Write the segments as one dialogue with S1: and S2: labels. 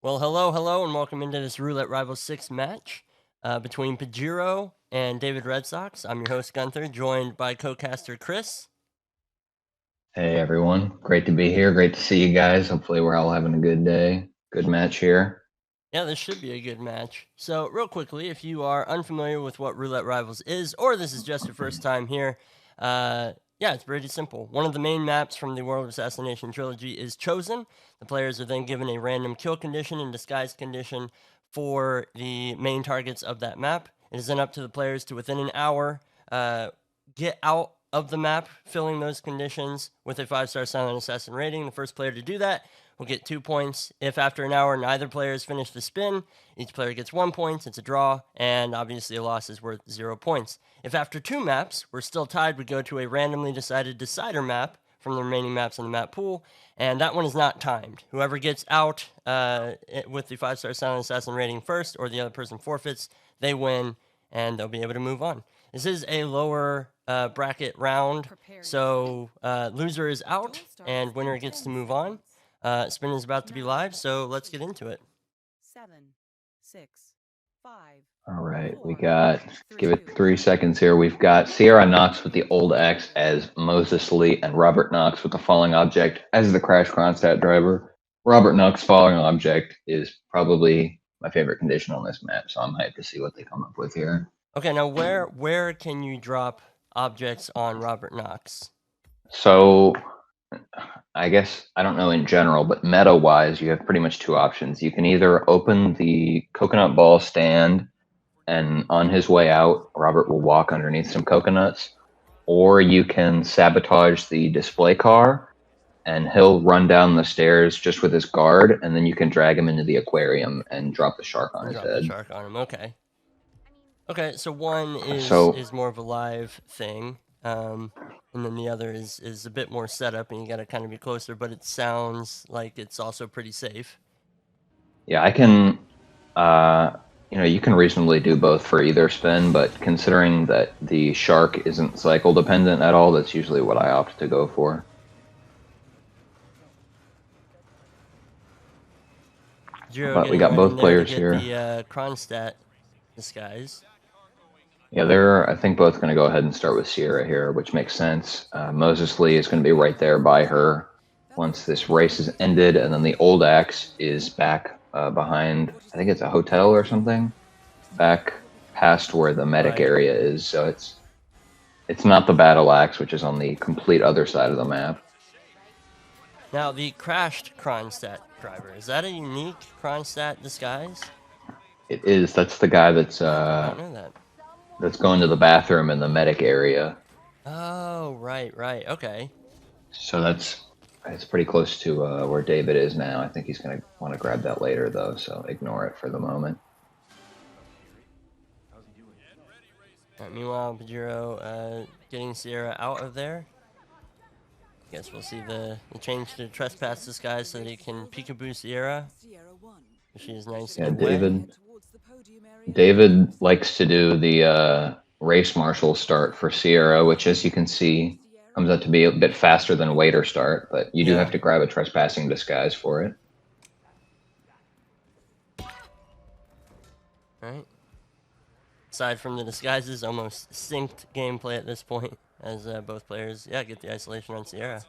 S1: Well, hello, and welcome into this Roulette Rivals 6 match between Pigiero and davidredsox. I'm your host, Gunther, joined by co-caster Chris.
S2: Hey everyone, great to be here. Great to see you guys. Hopefully, we're all having a good day. Good match here.
S1: Yeah, this should be a good match. So, real quickly, if you are unfamiliar with what Roulette Rivals is, or this is just your first time here, yeah, it's pretty simple. One of the main maps from the World of Assassination trilogy is chosen. The players are then given a random kill condition and disguise condition for the main targets of that map. It is then up to the players to, within an hour, get out of the map, filling those conditions with a 5-star silent assassin rating. The first player to do that will get 2 points. If after an hour neither player has finished the spin, each player gets 1 point. It's a draw, and obviously a loss is worth 0 points. If after 2 maps we're still tied, we go to a randomly decided decider map from the remaining maps in the map pool, and that one is not timed. Whoever gets out with the 5-star silent assassin rating first, or the other person forfeits, they win, and they'll be able to move on. This is a lower bracket round, so loser is out, and winner gets to move on. Spin is about to be live, so let's get into it.
S3: 7, 6, 5.
S2: All right, we got, give it 3 seconds here. We've got Sierra Knox with the old X as Moses Lee and Robert Knox with the falling object as the Crash Kronstadt driver. Robert Knox falling object is probably my favorite condition on this map, so I'm hyped to see what they come up with here.
S1: Okay, now where can you drop objects on Robert Knox?
S2: So I guess I don't know in general, but meta wise, you have pretty much 2 options. You can either open the coconut ball stand, and on his way out, Robert will walk underneath some coconuts, or you can sabotage the display car, and he'll run down the stairs just with his guard, and then you can drag him into the aquarium and drop the shark on his
S1: Drop
S2: head.
S1: the shark on him. Okay. Okay, so one
S2: So
S1: is more of a live thing, and then the other is a bit more setup, and you got to kind of be closer. But it sounds like it's also pretty safe.
S2: yeah, I can, you can reasonably do both for either spin, but considering that the shark isn't cycle dependent at all, that's usually what I opt to go for. But we got both players here.
S1: The Kronstadt disguise.
S2: Yeah, they're, I think, both going to go ahead and start with Sierra here, which makes sense. Moses Lee is going to be right there by her once this race is ended, and then the old axe is back behind, I think it's a hotel or something, back past where the medic area is. So it's not the battle axe, which is on the complete other side of the map.
S1: Now, the crashed Kronstadt driver, is that a unique Kronstadt disguise?
S2: It is. That's the guy that's
S1: I don't know that.
S2: That's going to the bathroom in the medic area.
S1: Oh, right, okay.
S2: So it's pretty close to where David is now. I think he's going to want to grab that later, though, so ignore it for the moment.
S1: Meanwhile, Pigiero getting Sierra out of there. Guess we'll see the change to trespass disguise so that he can peekaboo Sierra. She is nice.
S2: Yeah, David likes to do the race marshal start for Sierra, which, as you can see, comes out to be a bit faster than waiter start, but you do have to grab a trespassing disguise for it.
S1: Alright. Aside from the disguises, almost synced gameplay at this point, as both players, get the isolation on Sierra.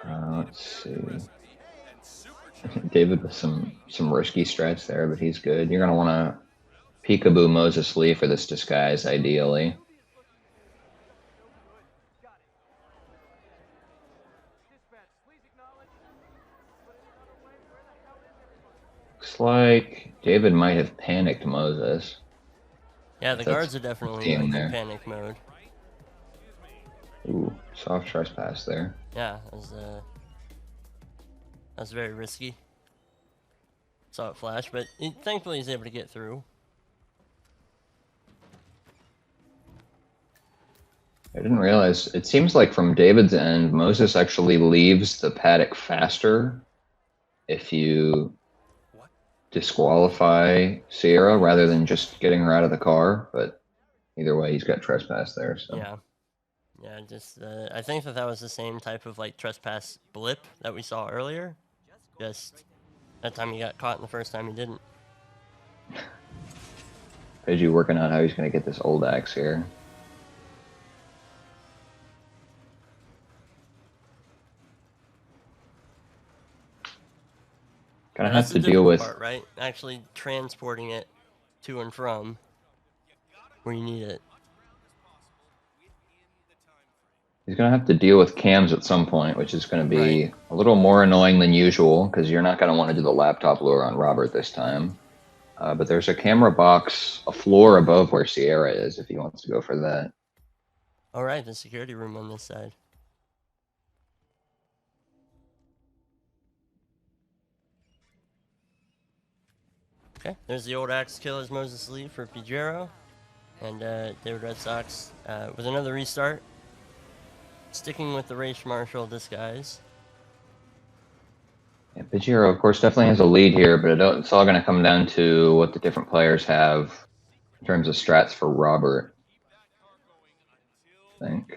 S2: Let's see. David with some risky strats there, but he's good. You're going to want to peekaboo Moses Lee for this disguise, ideally. Looks like David might have panicked Moses.
S1: Yeah, the guards are definitely in panic mode.
S2: Ooh, soft trespass there.
S1: Yeah, that was very risky. Saw it flash, but thankfully he's able to get through.
S2: I didn't realize, it seems like from David's end, Moses actually leaves the paddock faster if you disqualify Sierra rather than just getting her out of the car, but either way, he's got trespass there. So.
S1: Yeah. Yeah, just I think that was the same type of like trespass blip that we saw earlier. Just that time he got caught, and the first time he didn't.
S2: Pidgey working out how he's going to get this old axe here. Gonna
S1: That's
S2: have
S1: the
S2: to deal
S1: difficult
S2: with.
S1: part, right? Actually transporting it to and from where you need it.
S2: He's gonna have to deal with cams at some point, which is gonna be
S1: Right.
S2: a little more annoying than usual because you're not gonna want to do the laptop lure on Robert this time. But there's a camera box, a floor above where Sierra is, if he wants to go for that.
S1: All right, the security room on this side. Okay, there's the old axe kill as Moses Lee for Pigiero. And David Red Sox with another restart. Sticking with the race marshal disguise.
S2: Yeah, Pigiero, of course, definitely has a lead here, but it's all going to come down to what the different players have in terms of strats for Robert. I think.
S3: The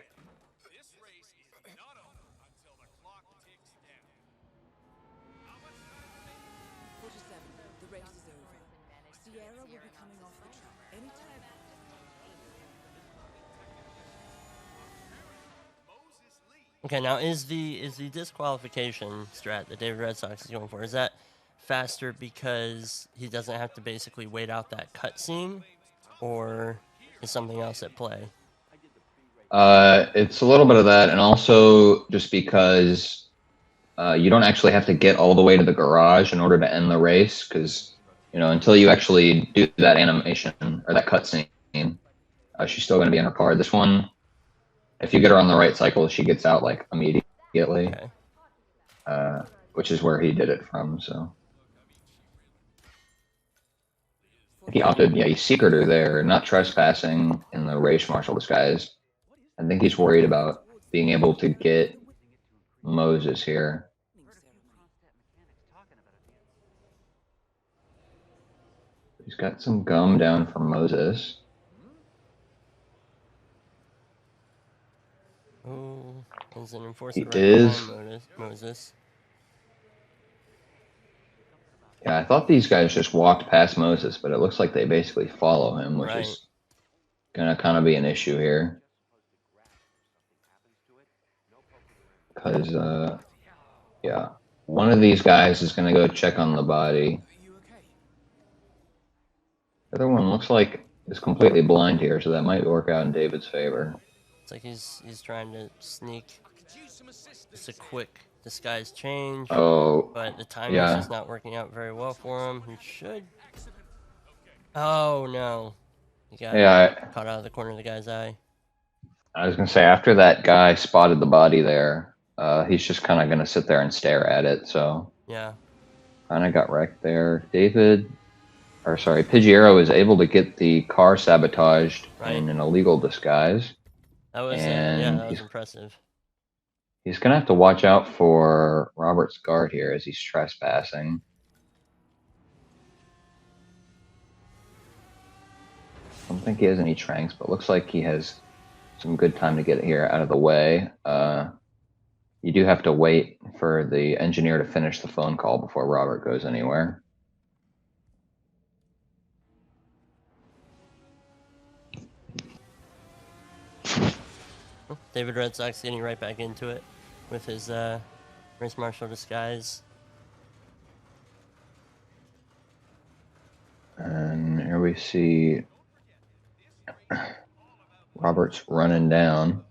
S3: race is over. Sierra will be coming off the track anytime.
S1: Okay, now is the disqualification strat that David Red Sox is going for, is that faster because he doesn't have to basically wait out that cutscene, or is something else at play?
S2: It's a little bit of that, and also just because you don't actually have to get all the way to the garage in order to end the race, because until you actually do that animation or that cutscene, she's still going to be in her car. This one, if you get her on the right cycle, she gets out like immediately,
S1: Okay.
S2: which is where he did it from. So he opted, he secreted her there, not trespassing in the race marshal disguise. I think he's worried about being able to get Moses here. He's got some gum down for Moses.
S1: Oh, is an enforcer
S2: He
S1: right
S2: is.
S1: behind Moses.
S2: Yeah, I thought these guys just walked past Moses, but it looks like they basically follow him, which
S1: Right.
S2: is going to kind of be an issue here. Because, yeah, one of these guys is going to go check on the body. The other one looks like is completely blind here, so that might work out in David's favor.
S1: It's like he's trying to sneak just a quick disguise change.
S2: Oh,
S1: But the timing's
S2: yeah.
S1: just not working out very well for him. He should. Oh no. He got caught out of the corner of the guy's eye.
S2: I was going to say, after that guy spotted the body there, he's just kind of going to sit there and stare at it, so.
S1: Yeah.
S2: Kind of got wrecked there. Pigiero is able to get the car sabotaged in an illegal disguise.
S1: That was
S2: and
S1: that was impressive.
S2: He's going to have to watch out for Robert's guard here as he's trespassing. I don't think he has any tranks, but looks like he has some good time to get it here out of the way. You do have to wait for the engineer to finish the phone call before Robert goes anywhere.
S1: David Red Sox getting right back into it with his race marshal disguise.
S2: And here we see Robert's running down.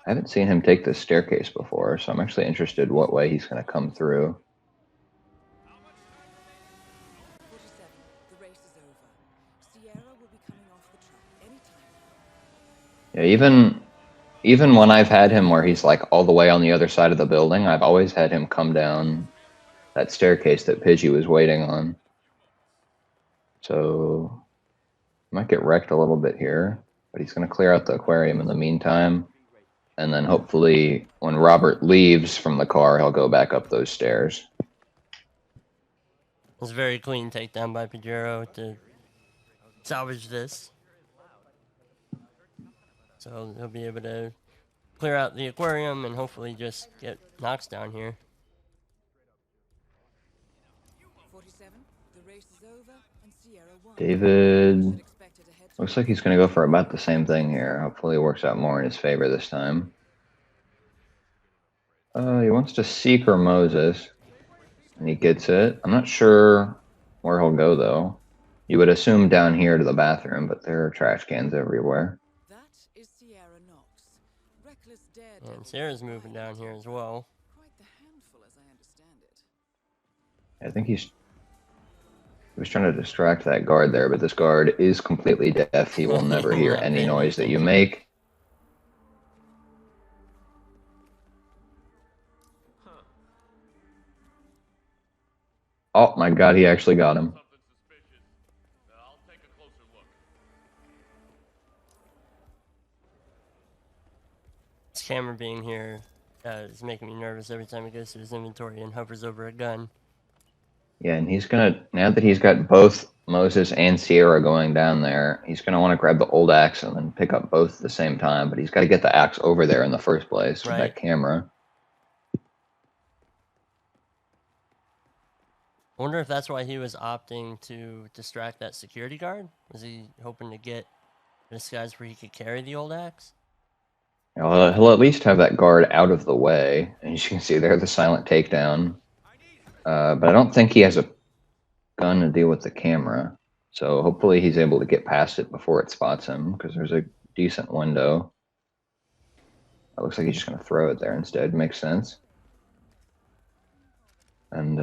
S2: I haven't seen him take this staircase before, so I'm actually interested what way he's going to come through.
S3: The race is over. Sierra will be coming off the track anytime.
S2: Yeah, even when I've had him where he's like all the way on the other side of the building, I've always had him come down that staircase that Pidgey was waiting on. So might get wrecked a little bit here, but he's going to clear out the aquarium in the meantime. And then hopefully when Robert leaves from the car, he'll go back up those stairs.
S1: It was a very clean takedown by Pigiero to salvage this. So he'll be able to clear out the aquarium and hopefully just get Knox down here.
S3: 47. The race is over, and Sierra won.
S2: David looks like he's going to go for about the same thing here. Hopefully it works out more in his favor this time. He wants to Seeker Moses, and he gets it. I'm not sure where he'll go, though. You would assume down here to the bathroom, but there are trash cans everywhere.
S3: That is Sierra Knox. Reckless daredevil.
S1: And Sarah's moving down here as well.
S3: Quite the handful, as I understand it.
S2: I think he was trying to distract that guard there, but this guard is completely deaf. He will never hear any noise that you make. Oh my god, he actually got him.
S1: This camera being here is making me nervous every time he goes to his inventory and hovers over a gun.
S2: Yeah, and he's gonna, now that he's got both Moses and Sierra going down there, he's gonna want to grab the old axe and then pick up both at the same time, but he's got to get the axe over there in the first place with that camera.
S1: I wonder if that's why he was opting to distract that security guard. Was he hoping to get a disguise where he could carry the old axe?
S2: Well, he'll at least have that guard out of the way. And as you can see there, the silent takedown. But I don't think he has a gun to deal with the camera. So hopefully he's able to get past it before it spots him, because there's a decent window. It looks like he's just going to throw it there instead. Makes sense. And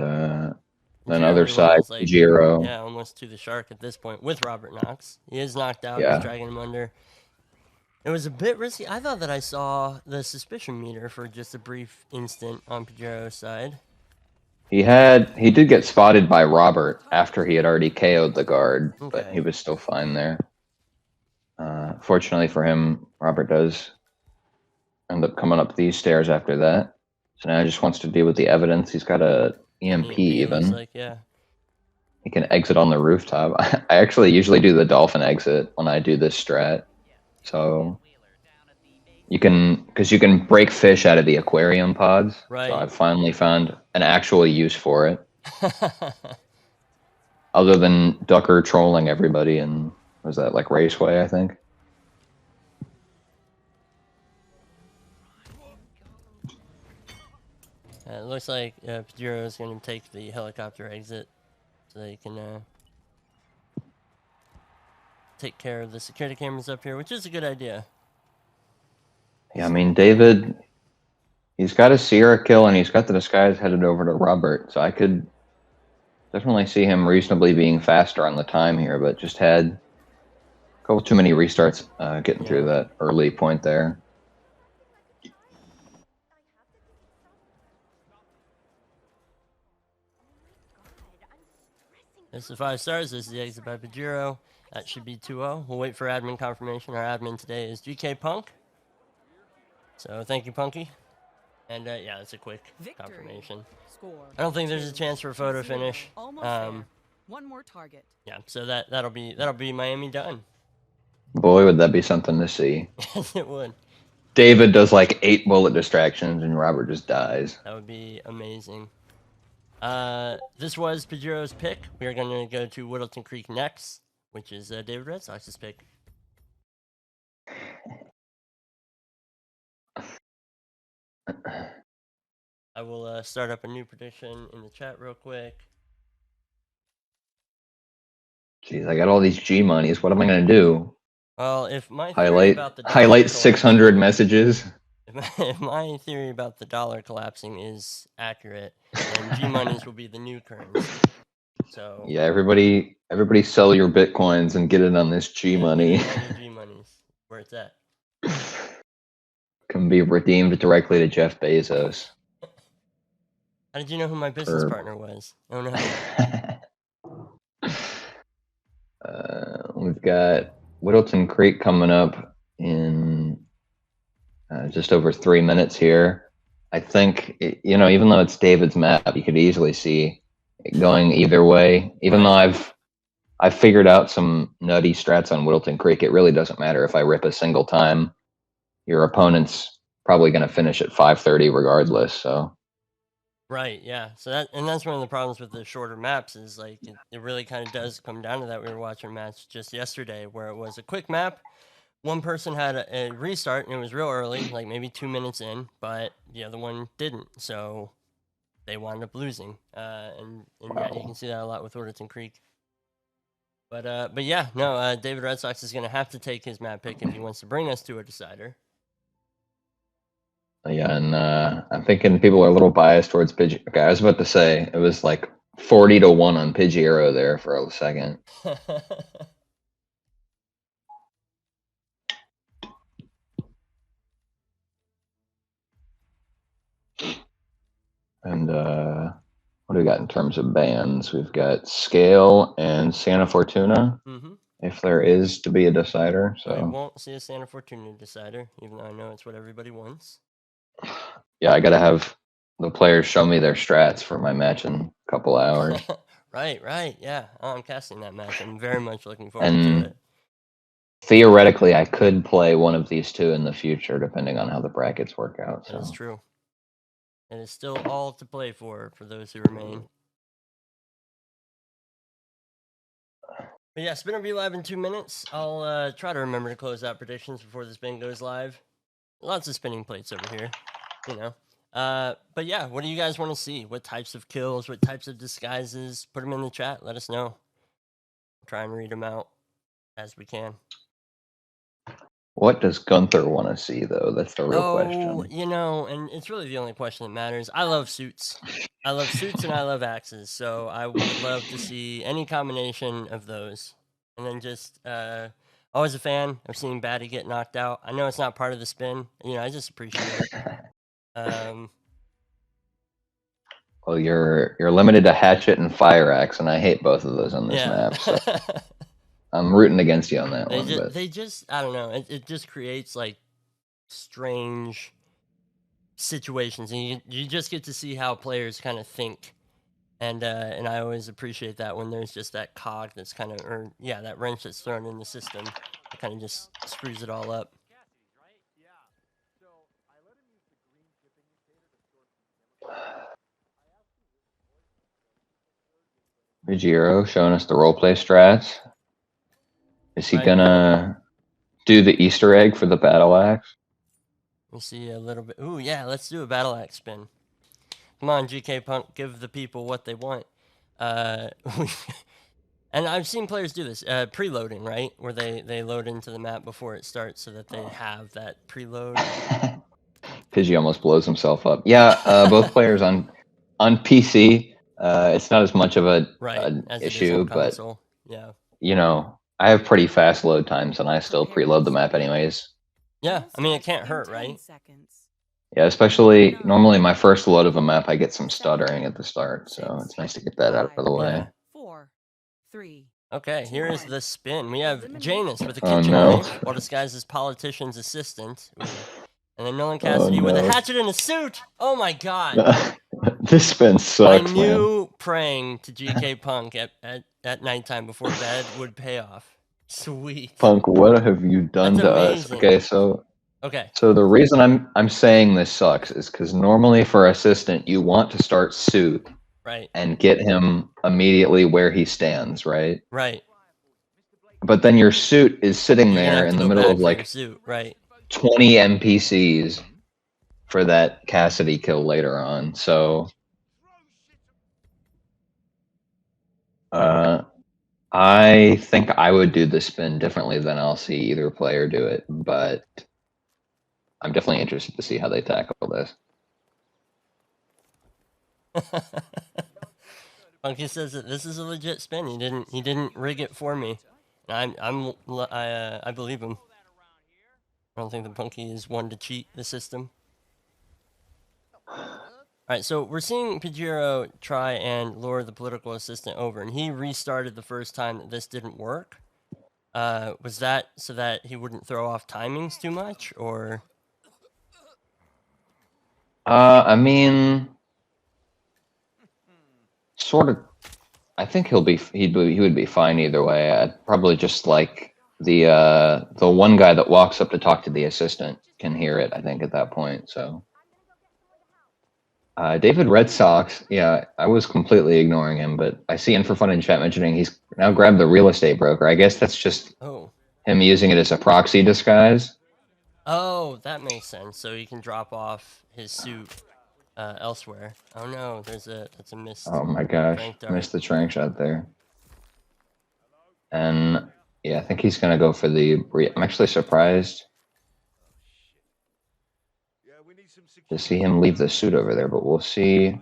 S2: then other side,
S1: like,
S2: Pigiero.
S1: Yeah, almost to the shark at this point with Robert Knox. He is knocked out.
S2: Yeah.
S1: He's dragging him under. It was a bit risky. I thought that I saw the suspicion meter for just a brief instant on Pigiero's side.
S2: He did get spotted by Robert after he had already KO'd the guard, but he was still fine there. Fortunately for him, Robert does end up coming up these stairs after that. So now he just wants to deal with the evidence. He's got a EMP even.
S1: Like, yeah.
S2: He can exit on the rooftop. I actually usually do the dolphin exit when I do this strat. So you can, because you can break fish out of the aquarium pods.
S1: Right.
S2: So I've finally found an actual use for it. Other than Ducker trolling everybody and, was that like Raceway, I think?
S1: It looks like Pigiero is going to take the helicopter exit so they can take care of the security cameras up here, which is a good idea.
S2: Yeah, I mean, David, he's got a Sierra kill and he's got the disguise headed over to Robert, so I could definitely see him reasonably being faster on the time here, but just had a couple too many restarts getting through that early point there.
S1: This is 5 stars. This is the exit by Pigiero. That should be 2-0. We'll wait for admin confirmation. Our admin today is GK Punk. So thank you, Punky. And yeah, it's a quick confirmation.
S3: Score.
S1: I don't think there's a chance for a photo
S3: 2-0.
S1: finish.
S3: Almost there. One more target.
S1: Yeah, so that'll be Miami done.
S2: Boy, would that be something to see.
S1: Yes, it would.
S2: David does like 8 bullet distractions and Robert just dies.
S1: That would be amazing. This was Pigiero's pick. We are going to go to Whittleton Creek next, which is David Red Sox's pick. I will start up a new prediction in the chat real quick.
S2: Jeez, I got all these G monies. What am I going to do?
S1: Well, if my theory about the dollar
S2: Highlight 600 messages.
S1: If my theory about the dollar collapsing is accurate, then G monies will be the new currency. So
S2: yeah, everybody sell your bitcoins and get it on this G money.
S1: G monies, where it's at.
S2: Can be redeemed directly to Jeff Bezos.
S1: How did you know who my business partner was? I don't know.
S2: We've got Whittleton Creek coming up in just over 3 minutes here. I think, even though it's David's map, you could easily see it going either way. Even though I've figured out some nutty strats on Whittleton Creek, it really doesn't matter if I rip a single time. Your opponent's probably going to finish at 5:30 regardless. So
S1: Right, yeah. So that's one of the problems with the shorter maps is like it really kind of does come down to that. We were watching a match just yesterday where it was a quick map. One person had a restart and it was real early, like maybe 2 minutes in, but the other one didn't. So they wound up losing. And yeah, you
S2: wow.
S1: can see that a lot with Orderton Creek. But yeah, no, David Red Sox is gonna have to take his map pick if he wants to bring us to a decider.
S2: Yeah, and I'm thinking people are a little biased towards Pigiero. Okay, I was about to say it was like 40-1 on Pigiero there for a second. And what do we got in terms of bans? We've got Scale and Santa Fortuna, if there is to be a decider.
S1: We
S2: So
S1: won't see a Santa Fortuna decider, even though I know it's what everybody wants.
S2: yeah, I gotta have the players show me their strats for my match in a couple hours.
S1: Right, yeah. Oh, I'm casting that match. I'm very much looking forward to
S2: And
S1: it.
S2: theoretically, I could play one of these two in the future, depending on how the brackets work out.
S1: That is
S2: So
S1: true. It is still all to play for those who remain. But yeah, Spinner be live in 2 minutes. I'll try to remember to close out predictions before the spin goes live. Lots of spinning plates over here, you know. But yeah, what do you guys want to see? What types of kills? What types of disguises? Put them in the chat. Let us know. Try and read them out as we can.
S2: what does Gunther want to see, though? That's the real question.
S1: You know, and it's really the only question that matters. I love suits. I love suits and I love axes. So I would love to see any combination of those. And then just always a fan of seeing Batty get knocked out. I know it's not part of the spin. You know, I just appreciate it.
S2: Well, you're limited to Hatchet and Fire Axe, and I hate both of those on this
S1: yeah.
S2: map. So I'm rooting against you on that one.
S1: They just, I don't know. It just creates like strange situations, and you just get to see how players kind of think. And I always appreciate that when there's just that cog that's kind of, or yeah, that wrench that's thrown in the system, that kind of just screws it all up.
S2: Pigiero showing us the roleplay strats. Is he gonna do the Easter egg for the battle axe?
S1: We'll see a little bit. Ooh, yeah, let's do a battle axe spin. Come on, GK Punk, give the people what they want. And I've seen players do this, preloading, right? Where they load into the map before it starts so that they have that preload.
S2: Pidgey almost blows himself up. Yeah, both players on PC. It's not as much of an issue, but
S1: yeah,
S2: you know, I have pretty fast load times, and I still preload the map anyways.
S1: Yeah, I mean it can't hurt, right?
S2: Yeah, especially normally my first load of a map, I get some stuttering at the start, so it's nice to get that out of the way.
S1: Yeah.
S3: 4, 3.
S1: Okay, here is the spin. We have Janus with a
S2: Oh,
S1: kitchen
S2: no.
S1: knife, while disguised as politician's assistant. Ooh. And then Nolan Cassidy with a hatchet and a suit. Oh my god.
S2: This spin sucks,
S1: I knew praying to GK Punk at nighttime before bed would pay off. Sweet.
S2: Punk, what have you done
S1: That's
S2: to
S1: amazing.
S2: us? Okay, so
S1: Okay.
S2: So the reason I'm saying this sucks is because normally for assistant you want to start suit,
S1: right,
S2: and get him immediately where he stands, right?
S1: Right.
S2: But then your suit is sitting there in the middle of like
S1: suit, right.
S2: 20 NPCs for that Cassidy kill later on. So I think I would do the spin differently than I'll see either player do it, but I'm definitely interested to see how they tackle this.
S1: Funky says that this is a legit spin. He didn't rig it for me. And I believe him. I don't think the Punky is one to cheat the system. Alright, so we're seeing Pigiero try and lure the political assistant over, and he restarted the first time that this didn't work. Was that so that he wouldn't throw off timings too much, or?
S2: I mean, sort of. I think he would be fine either way. I'd probably just like the one guy that walks up to talk to the assistant can hear it, I think, at that point. So David Red Sox, yeah, I was completely ignoring him, but I see Info Fun in chat mentioning he's now grabbed the real estate broker. I guess that's just
S1: Oh.
S2: him using it as a proxy disguise.
S1: Oh, that makes sense. So he can drop off his suit elsewhere. Oh no, that's a missed.
S2: Oh my gosh,
S1: Trank dart.
S2: missed the trank shot there. And yeah, I think he's gonna go for the. I'm actually surprised to see him leave the suit over there, but we'll see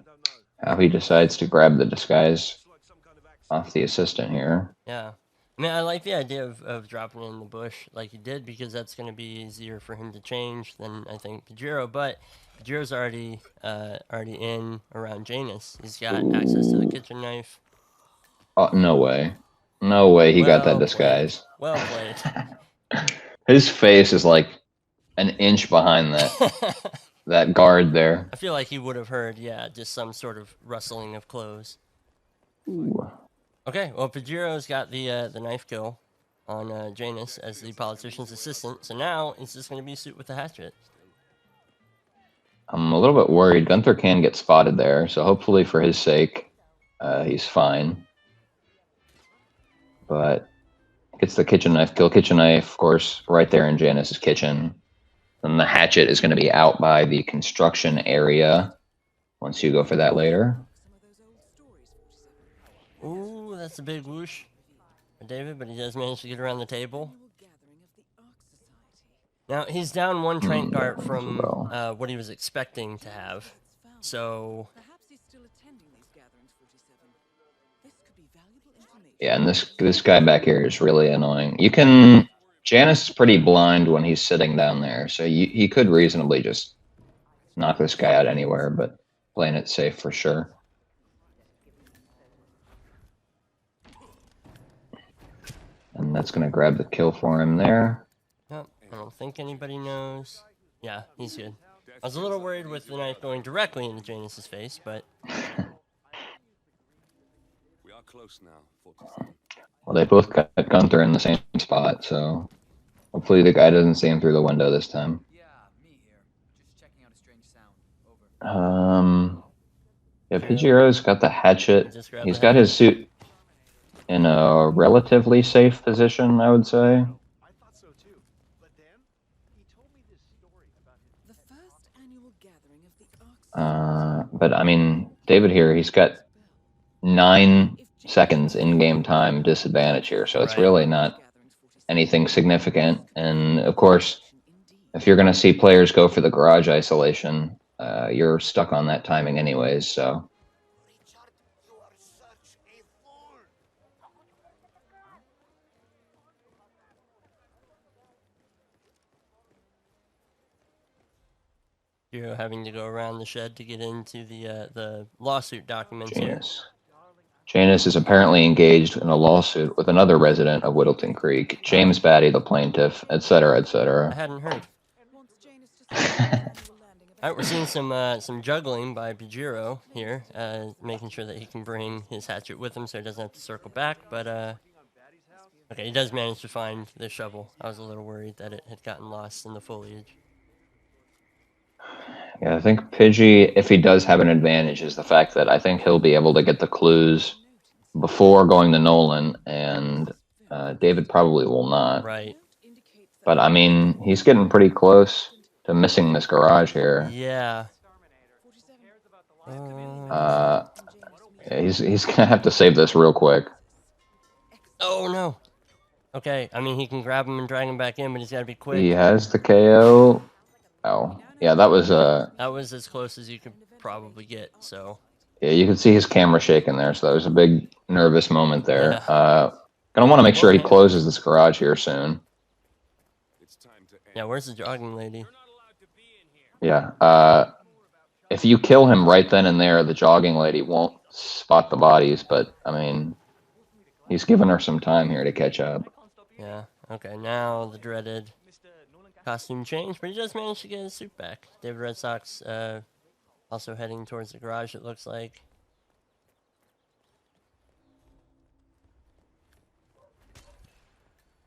S2: how he decides to grab the disguise off the assistant here.
S1: Yeah. I mean, I like the idea of dropping it in the bush like he did because that's going to be easier for him to change than I think Pigiero. But Pigiero's already in around Janus. He's got access to the kitchen knife.
S2: Oh, no way. No way he got that
S1: Well
S2: disguise.
S1: played. Well played.
S2: His face is like an inch behind that that guard there.
S1: I feel like he would have heard, yeah, just some sort of rustling of clothes.
S2: Ooh.
S1: Okay, well, Pigiero's got the knife kill on Janus as the politician's assistant, so now it's just going to be a suit with a hatchet.
S2: I'm a little bit worried. Gunther can get spotted there, so hopefully for his sake, he's fine. But gets the kitchen knife, kill kitchen knife, of course, right there in Janus's kitchen. And the hatchet is going to be out by the construction area once you go for that later.
S1: Ooh, that's a big whoosh for David, but he does manage to get around the table. Now, he's down one trank dart from what he was expecting to have. So
S2: yeah, and this guy back here is really annoying. You can Janus is pretty blind when he's sitting down there, so he could reasonably just knock this guy out anywhere, but playing it safe for sure. And that's going to grab the kill for him there.
S1: Yep, I don't think anybody knows. Yeah, he's good. I was a little worried with the knife going directly into Janus's face, but...
S4: We are close now, 47.
S2: Well, they both got Gunther in the same spot, so hopefully the guy doesn't see him through the window this time.
S5: Yeah, me here. Just checking out a strange sound. Over.
S2: Yeah, Pigiero's got the hatchet. He's got
S1: hatchet.
S2: his suit in a relatively safe position, I would say.
S6: I thought so too. But then he told me this story about his
S3: The first annual gathering of the Arcs.
S2: But I mean, David here, he's got 9 seconds in-game time disadvantage here, so it's
S1: Right.
S2: really not anything significant. And of course, if you're going to see players go for the garage isolation, you're stuck on that timing anyways, so.
S1: Pigero having to go around the shed to get into the lawsuit documents here.
S2: Janus is apparently engaged in a lawsuit with another resident of Whittleton Creek, James Batty, the plaintiff, etc.,
S1: I
S2: etc.
S1: hadn't heard.
S3: Wants Janus to start the annual landing of
S1: Alright, we're seeing some juggling by Pigiero here, making sure that he can bring his hatchet with him so he doesn't have to circle back, but okay, he does manage to find the shovel. I was a little worried that it had gotten lost in the foliage.
S2: Yeah, I think Pidgey, if he does have an advantage, is the fact that I think he'll be able to get the clues before going to Nolan, and David probably will not.
S1: Right.
S2: But I mean, he's getting pretty close to missing this garage here.
S1: Yeah.
S2: Yeah, he's gonna have to save this real quick.
S1: Oh no. Okay, I mean he can grab him and drag him back in, but he's got to be quick.
S2: He has the KO. Oh, yeah, that was
S1: That was as close as you could probably get. So.
S2: yeah, you could see his camera shaking there, so that was a big nervous moment there.
S1: Yeah.
S2: Gonna want to make sure he closes this garage here soon.
S4: It's time to end.
S1: Yeah, where's the jogging lady?
S2: Yeah. If you kill him right then and there, the jogging lady won't spot the bodies, but I mean, he's given her some time here to catch up.
S1: Yeah. Okay, now the dreaded costume change, but he does manage to get his suit back. David Red Sox also heading towards the garage, it looks like.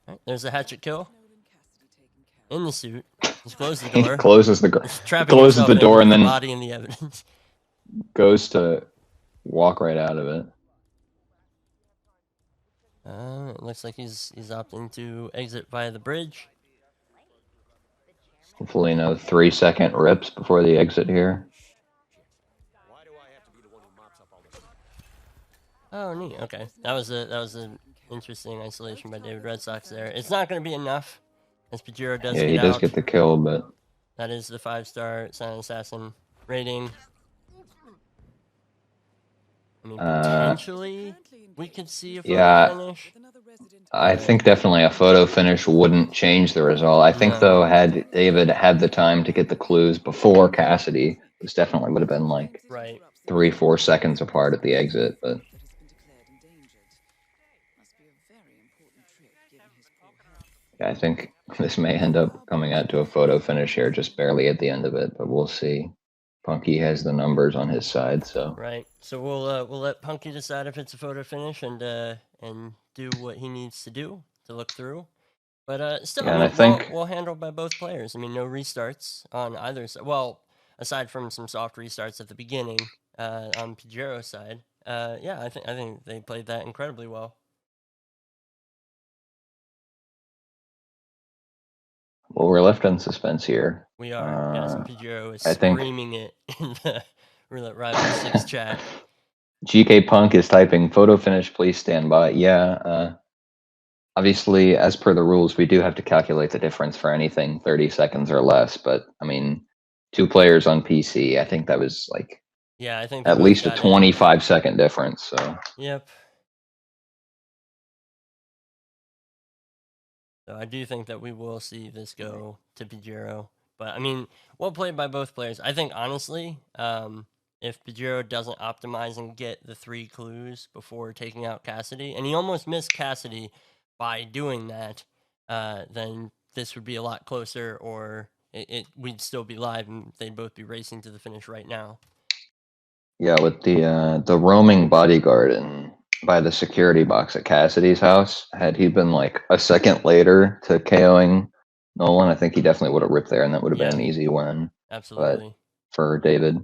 S1: Right, there's a hatchet kill in the suit. Just close the
S2: He
S1: door.
S2: closes
S1: He's
S2: the
S1: trapping
S2: closes
S1: himself
S2: the
S1: in
S2: door
S1: with
S2: and
S1: the
S2: then
S1: body and the evidence.
S2: goes to walk right out of it.
S1: It looks like he's opting to exit via the bridge.
S2: Hopefully, no 3-second rips before the exit here.
S4: Why do I have to be the one who mops up all this?
S1: Oh, neat. Okay, that was an interesting isolation by David Red Sox there. It's not going to be enough, as Pigiero does
S2: Yeah,
S1: get
S2: he does
S1: out.
S2: get the kill, but
S1: That is the 5-star Silent Assassin rating. I mean, potentially we could see a photo
S2: yeah,
S1: finish.
S2: I
S1: but-
S2: think definitely a photo finish wouldn't change the result. I think
S1: No.
S2: though, had David had the time to get the clues before Cassidy, this definitely would have been like
S1: Right.
S2: 3-4 seconds apart at the exit. But yeah, I think this may end up coming out to a photo finish here, just barely at the end of it. But we'll see. Punky has the numbers on his side, so
S1: Right. So we'll let Punky decide if it's a photo finish and do what he needs to do to look through. But still,
S2: Yeah,
S1: I
S2: and I
S1: mean,
S2: think-
S1: well handled by both players. I mean, no restarts on either side. Well, aside from some soft restarts at the beginning on Pigero's side. Yeah, I think they played that incredibly well.
S2: well, we're left in suspense here.
S1: We are. Yes, Pigiero is
S2: I think-
S1: screaming it in the Roulette Rivals 6 chat.
S2: GK Punk is typing photo finish, please stand by. Yeah, obviously, as per the rules, we do have to calculate the difference for anything 30 seconds or less. But I mean, 2 players on PC, I think that was like
S1: Yeah, I think they
S2: at
S1: both
S2: least a
S1: got into it.
S2: 25-second difference. So
S1: Yep. So I do think that we will see this go to Pigiero. But I mean, well played by both players. I think honestly, if Pigiero doesn't optimize and get the 3 clues before taking out Cassidy, and he almost missed Cassidy by doing that, then this would be a lot closer, or we'd still be live and they'd both be racing to the finish right now.
S2: yeah, with the roaming bodyguard and by the security box at Cassidy's house, had he been like a second later to KOing Nolan, I think he definitely would have ripped there, and that would have been an easy win.
S1: Absolutely.
S2: For David.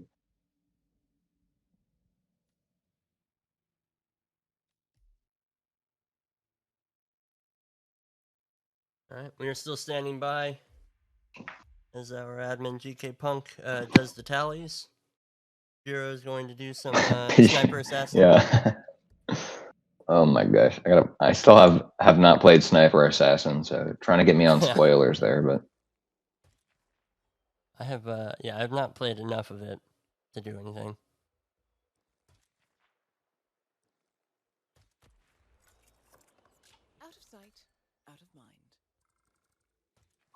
S1: All right, we are still standing by as our admin GK Punk does the tallies. Pigiero is going to do some sniper assassin.
S2: Yeah. Oh my gosh, I still have not played Sniper Assassin, so trying to get me on spoilers there, but
S1: I have yeah, I've not played enough of it to do anything.
S3: Out of sight, out of mind.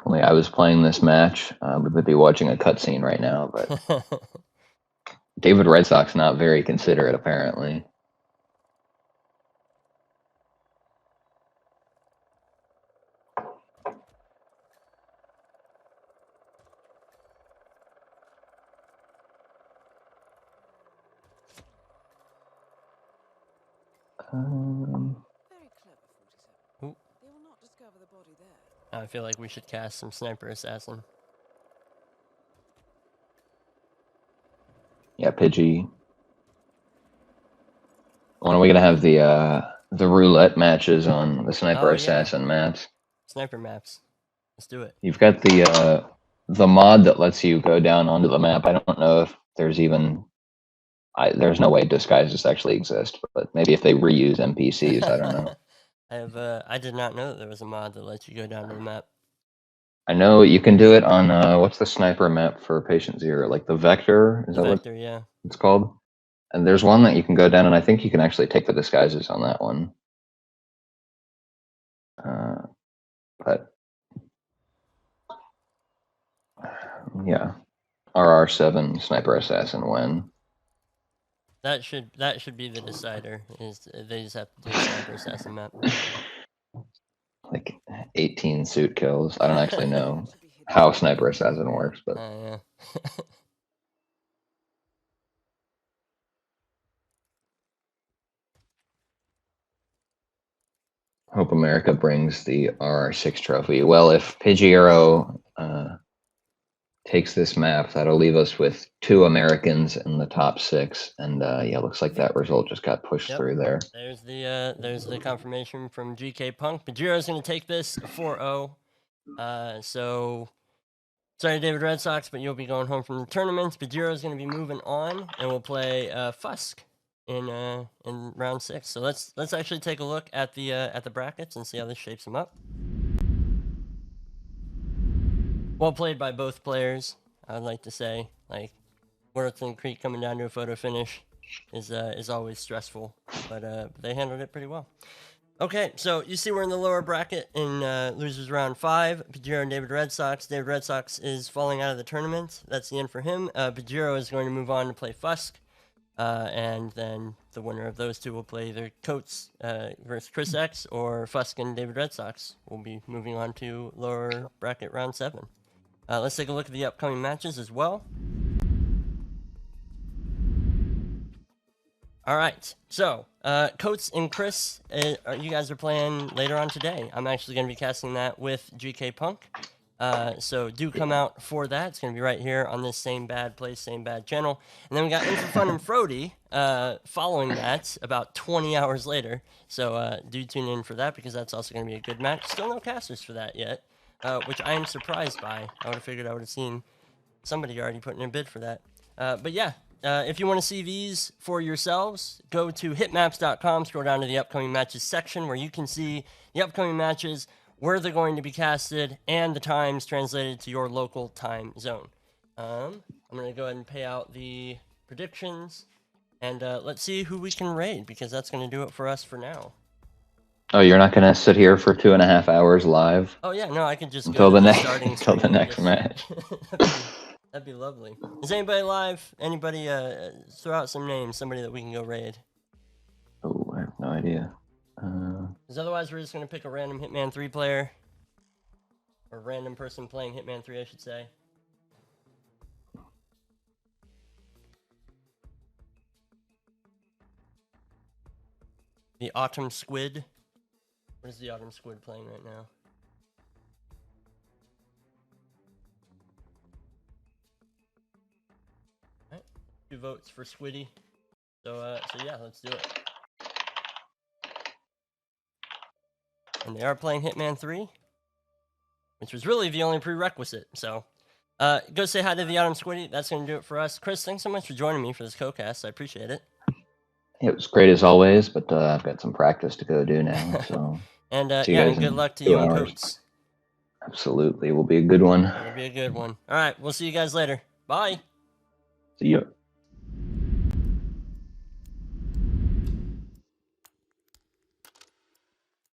S2: only I was playing this match, we would be watching a cutscene right now. But David Red Sox not very considerate, apparently.
S3: Very clever, 47.
S1: Ooh.
S3: They will not discover the body there.
S1: I feel like we should cast some sniper assassin.
S2: Yeah, Pidgey. When are we gonna have the roulette matches on the Sniper
S1: Oh, yeah.
S2: Assassin maps?
S1: Sniper maps. Let's do it.
S2: You've got the mod that lets you go down onto the map. I don't know if there's even there's no way disguises actually exist, but maybe if they reuse NPCs, I don't know.
S1: I did not know that there was a mod that lets you go down to the map.
S2: I know you can do it on what's the sniper map for Patient Zero? Like the Vector, is
S1: The
S2: that
S1: Vector,
S2: what
S1: yeah.
S2: it's called? And there's one that you can go down, and I think you can actually take the disguises on that one. But yeah, RR7 Sniper Assassin win.
S1: That should be the decider. Is they just have to do a sniper assassin map.
S2: Like 18 suit kills. I don't actually know how Sniper Assassin works, but
S1: Yeah.
S2: Hope America brings the RR6 trophy. Well, if Pigiero takes this map, that'll leave us with 2 Americans in the top 6. And yeah, looks like that result just got pushed
S1: Yep.
S2: through there.
S1: There's the confirmation from GK Punk. Pigiero's going to take this 4-0. So sorry, David Red Sox, but you'll be going home from the tournament. Pigiero's going to be moving on, and we'll play Fusk in round 6. So let's actually take a look at the brackets and see how this shapes them up. Well played by both players. I'd like to say, like, Worthington Creek coming down to a photo finish is always stressful, but they handled it pretty well. Okay, so you see we're in the lower bracket in losers round 5. Pigiero and David Red Sox. David Red Sox is falling out of the tournament. That's the end for him. Pigiero is going to move on to play Fusk, and then the winner of those two will play either Coates versus ChrisX or Fusk and David Red Sox. We'll be moving on to lower bracket round 7. Let's take a look at the upcoming matches as well. All right, so Coates and Chris, you guys are playing later on today. I'm actually going to be casting that with GK Punk, so do come out for that. It's going to be right here on this same bad place, same bad channel. And then we got Info Fun and Frody following that about 20 hours later. So do tune in for that because that's also going to be a good match. Still no casters for that yet, which I am surprised by. I would have figured I would have seen somebody already putting in a bid for that. But yeah. If you want to see these for yourselves, go to hitmaps.com, scroll down to the upcoming matches section where you can see the upcoming matches, where they're going to be casted, and the times translated to your local time zone. I'm going to go ahead and pay out the predictions, and let's see who we can raid, because that's going to do it for us for now.
S2: Oh, you're not gonna sit here for 2.5 hours live
S1: Oh yeah, no, I can just
S2: until
S1: go to
S2: the
S1: the
S2: next
S1: starting
S2: until the
S1: screen and
S2: next
S1: just-
S2: match.
S1: That'd be lovely. Is anybody live? Anybody throw out some names, somebody that we can go raid?
S2: Oh, I have no idea.
S1: Because otherwise we're just going to pick a random Hitman 3 player. Or random person playing Hitman 3, I should say. The Autumn Squid. What is the Autumn Squid playing right now? Alright, 2 votes for Squiddy. So yeah, let's do it. And they are playing Hitman 3, which was really the only prerequisite. So, go say hi to the Autumn Squiddy. That's going to do it for us. Chris, thanks so much for joining me for this co-cast. I appreciate it.
S2: It was great as always, but I've got some practice to go do now. So
S1: And
S2: see you
S1: yeah,
S2: guys
S1: and good
S2: in
S1: luck to
S2: 2
S1: you and
S2: hours.
S1: Coates.
S2: Absolutely, will be a good one.
S1: It'll be a good one. All right, we'll see you guys later. Bye.
S2: See ya.